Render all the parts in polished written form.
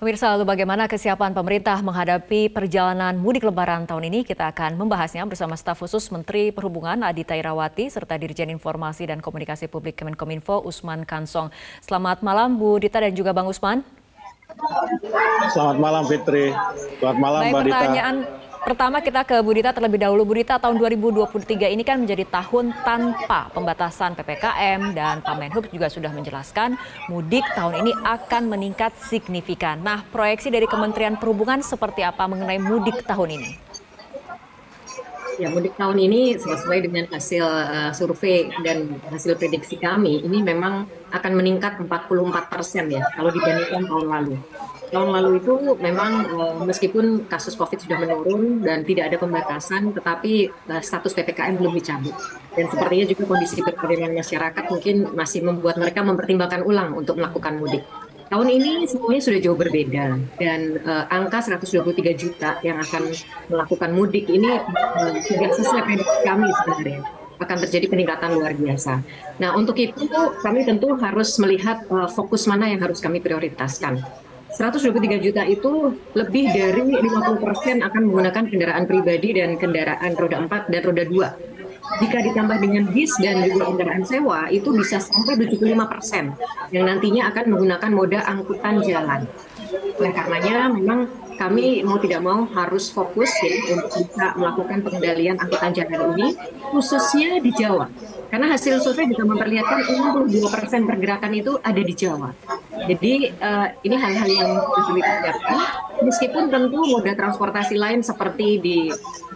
Pemirsa, lalu bagaimana kesiapan pemerintah menghadapi perjalanan mudik Lebaran tahun ini? Kita akan membahasnya bersama staf khusus Menteri Perhubungan Adhita Irawati serta Dirjen Informasi dan Komunikasi Publik Kemenkominfo Usman Kansong. Selamat malam Bu Dita dan juga Bang Usman. Selamat malam Fitri. Selamat malam Mbak Dita. Pertanyaan pertama kita ke Bu Dita terlebih dahulu. Bu Dita, tahun 2023 ini kan menjadi tahun tanpa pembatasan PPKM dan Pak Menhub juga sudah menjelaskan mudik tahun ini akan meningkat signifikan. Nah, proyeksi dari Kementerian Perhubungan seperti apa mengenai mudik tahun ini? Ya, mudik tahun ini sesuai dengan hasil survei dan hasil prediksi kami, ini memang akan meningkat 44% ya kalau dibandingkan tahun lalu. Tahun lalu itu memang meskipun kasus COVID sudah menurun dan tidak ada pembatasan, tetapi status PPKM belum dicabut. Dan sepertinya juga kondisi perekonomian masyarakat mungkin masih membuat mereka mempertimbangkan ulang untuk melakukan mudik. Tahun ini semuanya sudah jauh berbeda dan angka 123 juta yang akan melakukan mudik ini sudah sesuai prediksi kami sebenarnya. Akan terjadi peningkatan luar biasa. Nah, untuk itu kami tentu harus melihat fokus mana yang harus kami prioritaskan. 123 juta itu lebih dari 50% akan menggunakan kendaraan pribadi dan kendaraan roda 4 dan roda 2. Jika ditambah dengan bis dan juga kendaraan sewa, itu bisa sampai 75% yang nantinya akan menggunakan moda angkutan jalan. Oleh karenanya memang kami mau tidak mau harus fokus ya untuk bisa melakukan pengendalian angkutan jalan ini, khususnya di Jawa. Karena hasil survei juga memperlihatkan 62% pergerakan itu ada di Jawa. Jadi ini hal-hal yang harus dikerjakan, meskipun tentu moda transportasi lain seperti di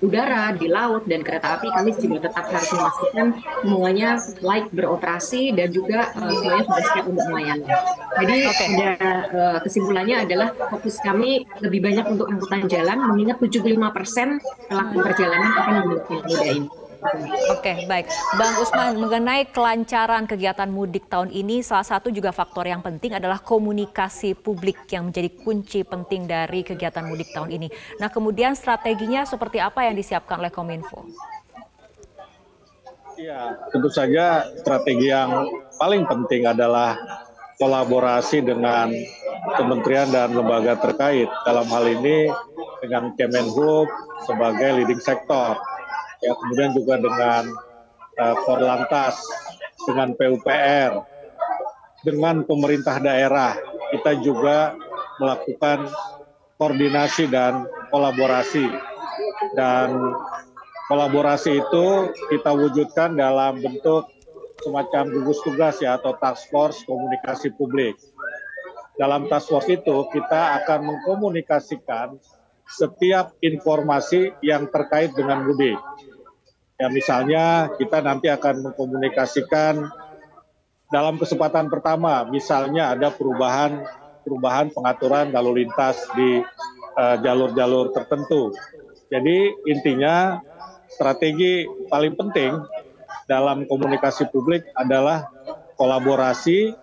udara, di laut, dan kereta api kami juga tetap harus memastikan semuanya layak beroperasi dan juga semuanya sudah siap untuk melayani. Jadi kesimpulannya adalah fokus kami lebih banyak untuk angkutan jalan, mengingat 75% pelaku perjalanan akan menggunakan moda ini. Oke, baik. Bang Usman, mengenai kelancaran kegiatan mudik tahun ini, salah satu juga faktor yang penting adalah komunikasi publik yang menjadi kunci penting dari kegiatan mudik tahun ini. Nah, kemudian strateginya seperti apa yang disiapkan oleh Kominfo? Ya, tentu saja strategi yang paling penting adalah kolaborasi dengan kementerian dan lembaga terkait. Dalam hal ini dengan Kemenhub sebagai leading sektor. Ya, kemudian juga dengan Korlantas, dengan PUPR, dengan pemerintah daerah, kita juga melakukan koordinasi dan kolaborasi. Dan kolaborasi itu kita wujudkan dalam bentuk semacam gugus tugas ya atau task force komunikasi publik. Dalam task force itu kita akan mengkomunikasikan setiap informasi yang terkait dengan mudik. Ya, misalnya kita nanti akan mengkomunikasikan dalam kesempatan pertama, misalnya ada perubahan pengaturan lalu lintas di jalur-jalur tertentu. Jadi intinya strategi paling penting dalam komunikasi publik adalah kolaborasi,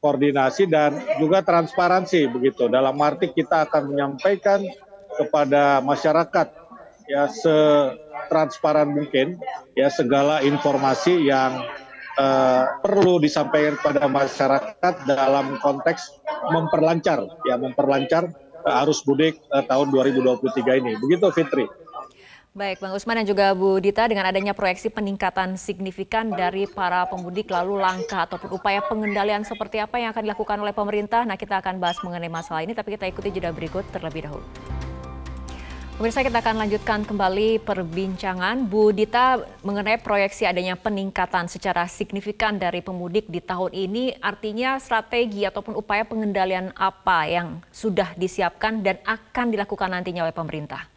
koordinasi, dan juga transparansi begitu. Dalam arti kita akan menyampaikan kepada masyarakat ya transparan mungkin ya segala informasi yang perlu disampaikan kepada masyarakat dalam konteks memperlancar arus mudik tahun 2023 ini. Begitu Fitri. Baik, Bang Usman dan juga Bu Dita, dengan adanya proyeksi peningkatan signifikan dari para pemudik, lalu langkah ataupun upaya pengendalian seperti apa yang akan dilakukan oleh pemerintah. Nah, kita akan bahas mengenai masalah ini, tapi kita ikuti jeda berikut terlebih dahulu. Pemirsa, kita akan lanjutkan kembali perbincangan Bu Dita mengenai proyeksi adanya peningkatan secara signifikan dari pemudik di tahun ini. Artinya strategi ataupun upaya pengendalian apa yang sudah disiapkan dan akan dilakukan nantinya oleh pemerintah?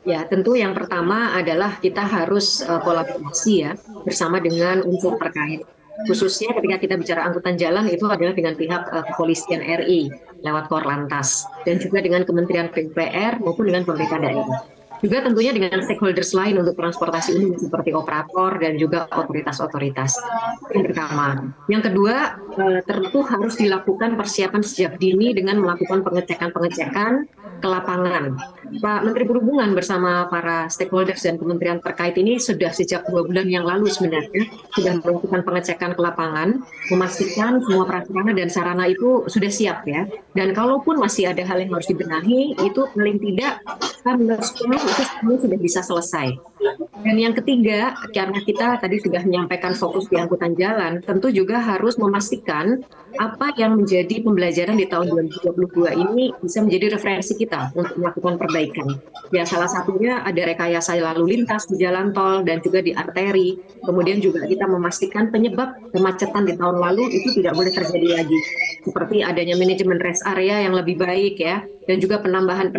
Ya, tentu yang pertama adalah kita harus kolaborasi ya bersama dengan unsur terkait. Khususnya ketika kita bicara angkutan jalan itu adalah dengan pihak kepolisian RI lewat Korlantas dan juga dengan Kementerian PUPR maupun dengan pemerintah daerah. Juga tentunya dengan stakeholders lain untuk transportasi umum seperti operator dan juga otoritas-otoritas. Yang pertama. Yang kedua, tentu harus dilakukan persiapan sejak dini dengan melakukan pengecekan-pengecekan ke lapangan. Pak Menteri Perhubungan bersama para stakeholders dan kementerian terkait ini sudah sejak 2 bulan yang lalu sebenarnya sudah melakukan pengecekan ke lapangan, memastikan semua prasarana dan sarana itu sudah siap ya. Dan kalaupun masih ada hal yang harus dibenahi, itu paling tidak itu semua sudah bisa selesai. Dan yang ketiga, karena kita tadi sudah menyampaikan fokus di angkutan jalan, tentu juga harus memastikan apa yang menjadi pembelajaran di tahun 2022 ini bisa menjadi referensi kita untuk melakukan perbaikan. Ya, salah satunya ada rekayasa lalu lintas di jalan tol dan juga di arteri. Kemudian juga kita memastikan penyebab kemacetan di tahun lalu itu tidak boleh terjadi lagi. Seperti adanya manajemen rest area yang lebih baik ya, dan juga penambahan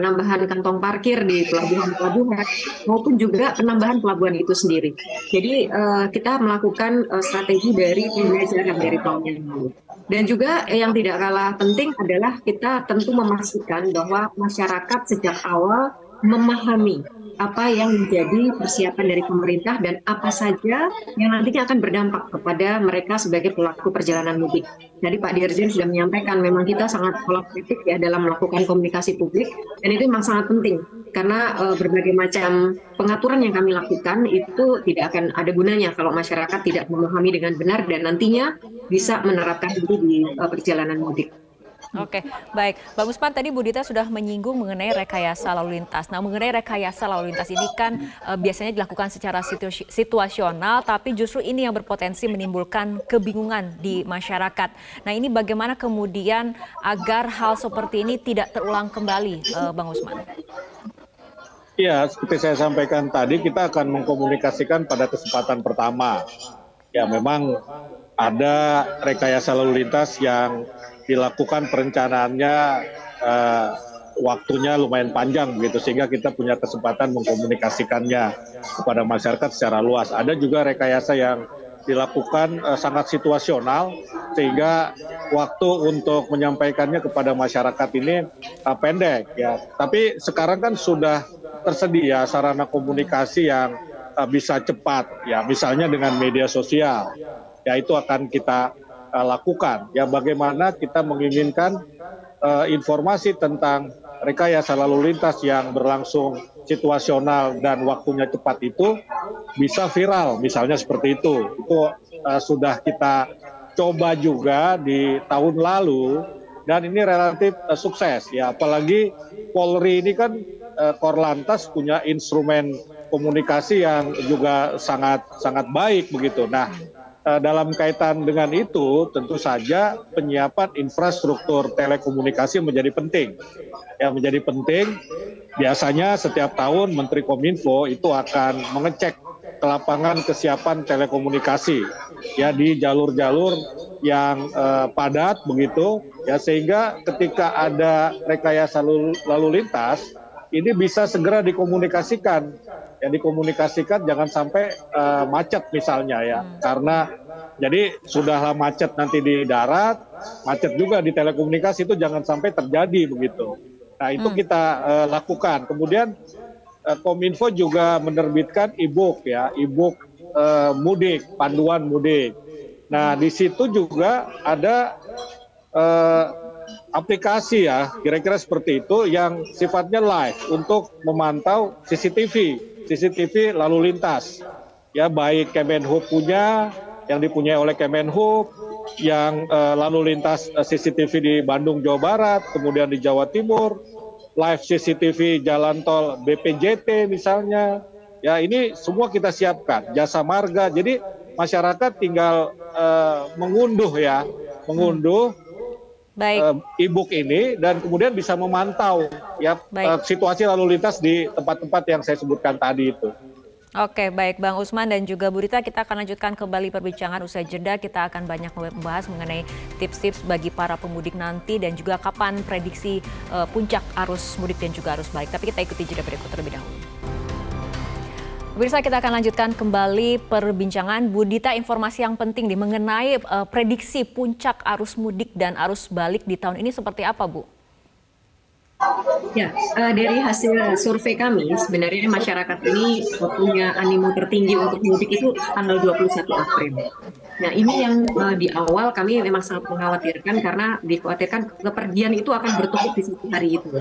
kantong parkir di pelabuhan-pelabuhan maupun juga penambahan pelabuhan itu sendiri. Jadi kita melakukan strategi dari pembelajaran dari tahun yang lalu. Dan juga yang tidak kalah penting adalah kita tentu memastikan bahwa masyarakat sejak awal memahami apa yang menjadi persiapan dari pemerintah dan apa saja yang nantinya akan berdampak kepada mereka sebagai pelaku perjalanan mudik. Jadi Pak Dirjen sudah menyampaikan memang kita sangat kolaboratif ya dalam melakukan komunikasi publik dan itu memang sangat penting karena berbagai macam pengaturan yang kami lakukan itu tidak akan ada gunanya kalau masyarakat tidak memahami dengan benar dan nantinya bisa menerapkan itu di perjalanan mudik. Oke, baik. Bang Usman, tadi Bu Dita sudah menyinggung mengenai rekayasa lalu lintas. Nah, mengenai rekayasa lalu lintas ini kan biasanya dilakukan secara situasional, tapi justru ini yang berpotensi menimbulkan kebingungan di masyarakat. Nah, ini bagaimana kemudian agar hal seperti ini tidak terulang kembali, Bang Usman? Ya, seperti saya sampaikan tadi, kita akan mengkomunikasikan pada kesempatan pertama. Ya, memang ada rekayasa lalu lintas yang dilakukan perencanaannya waktunya lumayan panjang begitu sehingga kita punya kesempatan mengkomunikasikannya kepada masyarakat secara luas. Ada juga rekayasa yang dilakukan sangat situasional sehingga waktu untuk menyampaikannya kepada masyarakat ini pendek ya. Tapi sekarang kan sudah tersedia sarana komunikasi yang bisa cepat ya, misalnya dengan media sosial. Ya itu akan kita lakukan. Ya bagaimana kita menginginkan informasi tentang rekayasa lalu lintas yang berlangsung situasional dan waktunya cepat itu bisa viral, misalnya seperti itu. Itu sudah kita coba juga di tahun lalu dan ini relatif sukses. Ya apalagi Polri ini kan Korlantas punya instrumen komunikasi yang juga sangat baik begitu. Nah, dalam kaitan dengan itu, tentu saja penyiapan infrastruktur telekomunikasi menjadi penting. Yang menjadi penting, biasanya setiap tahun Menteri Kominfo itu akan mengecek ke lapangan kesiapan telekomunikasi, ya di jalur-jalur yang padat begitu, ya sehingga ketika ada rekayasa lalu lintas, ini bisa segera dikomunikasikan. Yang dikomunikasikan jangan sampai macet misalnya ya, karena jadi sudahlah macet nanti di darat, macet juga di telekomunikasi itu jangan sampai terjadi begitu. Nah itu kita lakukan. Kemudian Kominfo juga menerbitkan e-book ya, e-book mudik, panduan mudik. Nah di situ juga ada aplikasi ya, kira-kira seperti itu yang sifatnya live untuk memantau CCTV lalu lintas. Ya baik Kemenhub punya, yang dipunyai oleh Kemenhub, yang lalu lintas CCTV di Bandung, Jawa Barat, kemudian di Jawa Timur, live CCTV jalan tol BPJT misalnya. Ya ini semua kita siapkan, jasa marga. Jadi masyarakat tinggal mengunduh e-book ini dan kemudian bisa memantau ya situasi lalu lintas di tempat-tempat yang saya sebutkan tadi itu. Oke, baik Bang Usman dan juga Bu Dita, kita akan lanjutkan kembali perbincangan usai jeda. Kita akan banyak membahas mengenai tips-tips bagi para pemudik nanti dan juga kapan prediksi puncak arus mudik dan juga arus balik. Tapi kita ikuti jeda berikut terlebih dahulu. Pemirsa, kita akan lanjutkan kembali perbincangan. Bu Dita, informasi yang penting nih mengenai prediksi puncak arus mudik dan arus balik di tahun ini seperti apa, Bu? Ya, dari hasil survei kami, sebenarnya masyarakat ini punya animo tertinggi untuk mudik itu tanggal 21 April. Nah, ini yang di awal kami memang sangat mengkhawatirkan karena dikhawatirkan kepergian itu akan bertumpuk di satu hari itu.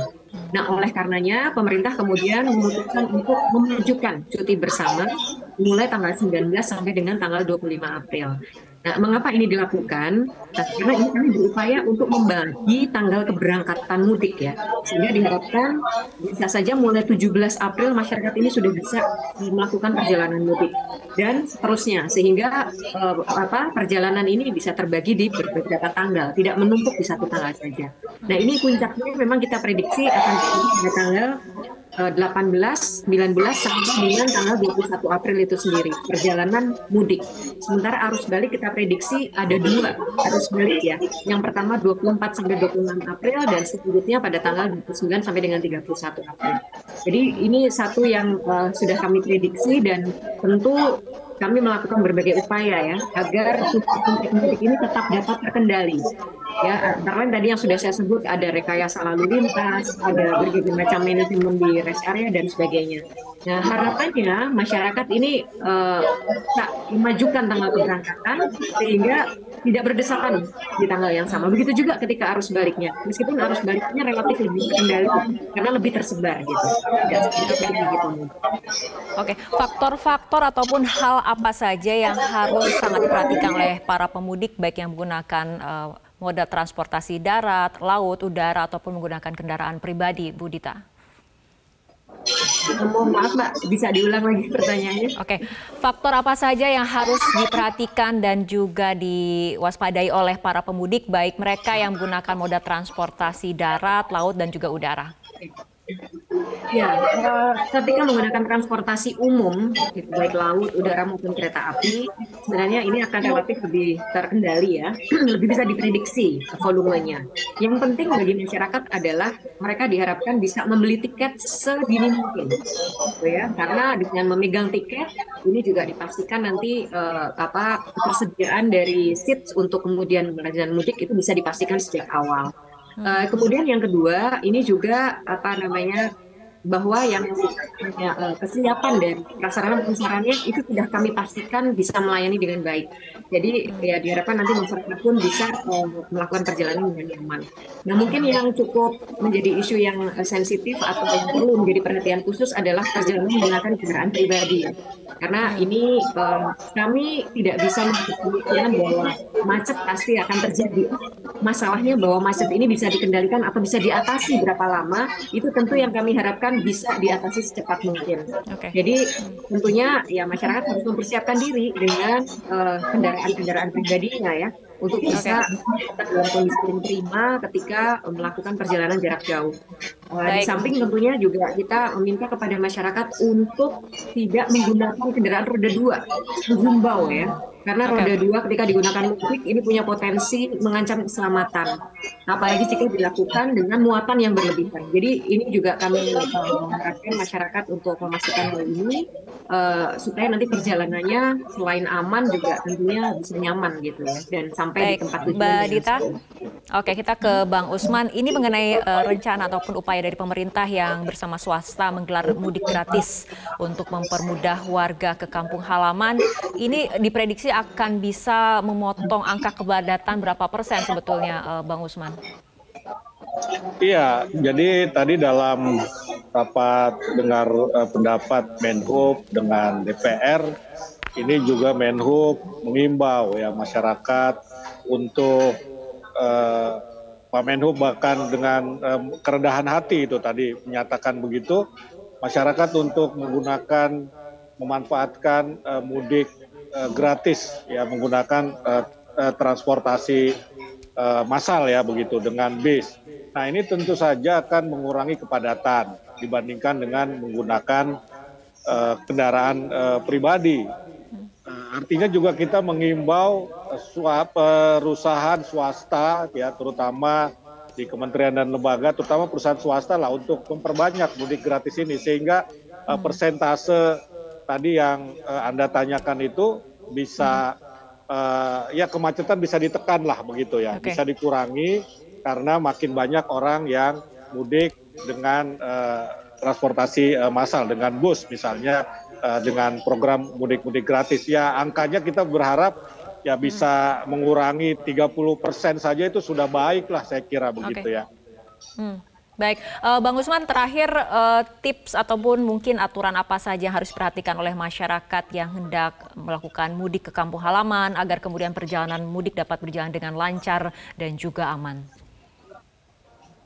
Nah, oleh karenanya pemerintah kemudian memutuskan untuk memajukan cuti bersama mulai tanggal 19 sampai dengan tanggal 25 April. Nah, mengapa ini dilakukan? Nah, karena ini kami berupaya untuk membagi tanggal keberangkatan mudik ya. Sehingga diharapkan bisa saja mulai 17 April masyarakat ini sudah bisa melakukan perjalanan mudik dan seterusnya sehingga perjalanan ini bisa terbagi di beberapa tanggal, tidak menumpuk di satu tanggal saja. Nah, ini puncaknya memang kita prediksi akan terjadi pada tanggal 18, 19 sampai dengan tanggal 21 April itu sendiri perjalanan mudik. Sementara arus balik kita prediksi ada dua arus balik ya. Yang pertama 24 sampai 26 April dan selanjutnya pada tanggal 29 sampai dengan 31 April. Jadi ini satu yang sudah kami prediksi dan tentu kami melakukan berbagai upaya ya agar puncak mudik ini tetap dapat terkendali. Ya, antara lain tadi yang sudah saya sebut ada rekayasa lalu lintas, ada berbagai macam manajemen di rest area dan sebagainya. Nah, harapannya masyarakat ini bisa memajukan tanggal keberangkatan sehingga tidak berdesakan di tanggal yang sama. Begitu juga ketika arus baliknya, meskipun arus baliknya relatif lebih terkendali karena lebih tersebar gitu. Tidak seperti gitu. Oke, faktor-faktor ataupun hal apa saja yang harus sangat diperhatikan oleh para pemudik baik yang menggunakan moda transportasi darat, laut, udara ataupun menggunakan kendaraan pribadi, Bu Dita? Mohon maaf Mbak, bisa diulang lagi pertanyaannya? Oke, faktor apa saja yang harus diperhatikan dan juga diwaspadai oleh para pemudik baik mereka yang menggunakan moda transportasi darat, laut dan juga udara? Ya, ketika menggunakan transportasi umum, gitu, baik laut, udara maupun kereta api, sebenarnya ini akan relatif lebih terkendali ya, lebih bisa diprediksi volumenya. Yang penting bagi masyarakat adalah mereka diharapkan bisa membeli tiket sedini mungkin, gitu ya, karena dengan memegang tiket ini juga dipastikan nanti ketersediaan dari seats untuk kemudian perjalanan mudik itu bisa dipastikan sejak awal. Kemudian yang kedua, ini juga bahwa yang kesiapan dan prasarana-prasarananya itu sudah kami pastikan bisa melayani dengan baik. Jadi ya diharapkan nanti masyarakat pun bisa melakukan perjalanan dengan nyaman. Nah, mungkin yang cukup menjadi isu yang sensitif atau yang perlu menjadi perhatian khusus adalah perjalanan menggunakan kendaraan pribadi. Karena ini kami tidak bisa memastikan bahwa macet pasti akan terjadi. Masalahnya bahwa macet ini bisa dikendalikan atau bisa diatasi berapa lama, itu tentu yang kami harapkan bisa diatasi secepat mungkin. Jadi tentunya ya masyarakat harus mempersiapkan diri dengan kendaraan-kendaraan pribadinya ya untuk bisa dalam kondisi yang prima ketika melakukan perjalanan jarak jauh. Di samping tentunya juga kita meminta kepada masyarakat untuk tidak menggunakan kendaraan roda dua, menghimbau ya. Karena roda dua ketika digunakan mudik ini punya potensi mengancam keselamatan. Apalagi jika dilakukan dengan muatan yang berlebihan. Jadi ini juga kami mengharapkan masyarakat untuk memastikan hal ini supaya nanti perjalanannya selain aman juga tentunya bisa nyaman gitu ya dan sampai di tempat tujuan. Mbak Dita, oke kita ke Bang Usman. Ini mengenai rencana ataupun upaya dari pemerintah yang bersama swasta menggelar mudik gratis untuk mempermudah warga ke kampung halaman. Ini diprediksi akan bisa memotong angka kepadatan berapa persen sebetulnya, Bang Usman? Iya, jadi tadi dalam rapat dengar pendapat Menhub dengan DPR, ini juga Menhub mengimbau ya masyarakat untuk Pak Menhub bahkan dengan kerendahan hati itu tadi menyatakan begitu, masyarakat untuk memanfaatkan mudik gratis ya menggunakan transportasi massal ya begitu dengan bis. Nah, ini tentu saja akan mengurangi kepadatan dibandingkan dengan menggunakan kendaraan pribadi. Artinya juga kita mengimbau perusahaan swasta ya terutama di kementerian dan lembaga terutama perusahaan swasta lah untuk memperbanyak mudik gratis ini sehingga persentase tadi yang Anda tanyakan itu bisa ya kemacetan bisa ditekan lah begitu ya, bisa dikurangi karena makin banyak orang yang mudik dengan transportasi massal, dengan bus misalnya, dengan program mudik-mudik gratis. Ya angkanya kita berharap ya bisa mengurangi 30% saja itu sudah baik lah saya kira begitu ya. Baik, Bang Usman, terakhir tips ataupun mungkin aturan apa saja yang harus diperhatikan oleh masyarakat yang hendak melakukan mudik ke kampung halaman agar kemudian perjalanan mudik dapat berjalan dengan lancar dan juga aman?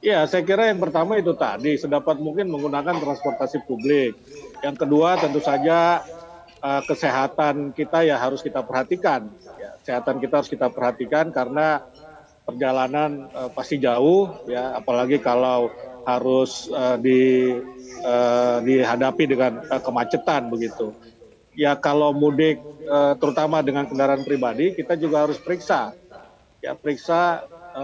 Ya, saya kira yang pertama itu tadi, sedapat mungkin menggunakan transportasi publik. Yang kedua tentu saja kesehatan kita ya harus kita perhatikan. Ya, kesehatan kita harus kita perhatikan karena perjalanan pasti jauh, ya, apalagi kalau harus dihadapi dengan kemacetan begitu. Ya kalau mudik terutama dengan kendaraan pribadi, kita juga harus periksa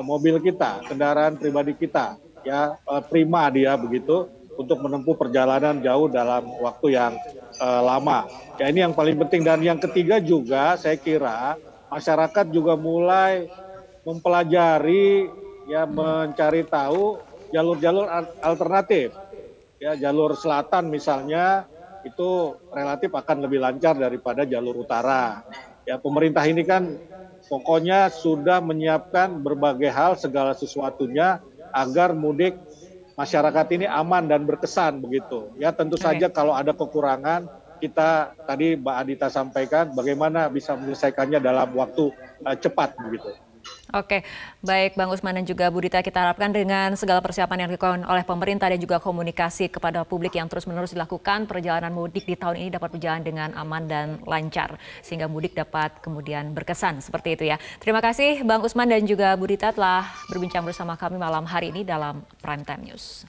mobil kita, kendaraan pribadi kita, ya prima dia begitu untuk menempuh perjalanan jauh dalam waktu yang lama. Ya ini yang paling penting. Dan yang ketiga juga saya kira masyarakat juga mulai mempelajari, ya mencari tahu jalur-jalur alternatif. Ya jalur selatan misalnya itu relatif akan lebih lancar daripada jalur utara. Ya pemerintah ini kan pokoknya sudah menyiapkan berbagai hal segala sesuatunya agar mudik masyarakat ini aman dan berkesan begitu. Ya tentu saja kalau ada kekurangan kita tadi Mbak Adita sampaikan bagaimana bisa menyelesaikannya dalam waktu cepat begitu. Oke, baik Bang Usman dan juga Bu Dita, kita harapkan dengan segala persiapan yang dilakukan oleh pemerintah dan juga komunikasi kepada publik yang terus-menerus dilakukan, perjalanan mudik di tahun ini dapat berjalan dengan aman dan lancar, sehingga mudik dapat kemudian berkesan seperti itu ya. Terima kasih Bang Usman dan juga Bu Dita telah berbincang bersama kami malam hari ini dalam Prime Time News.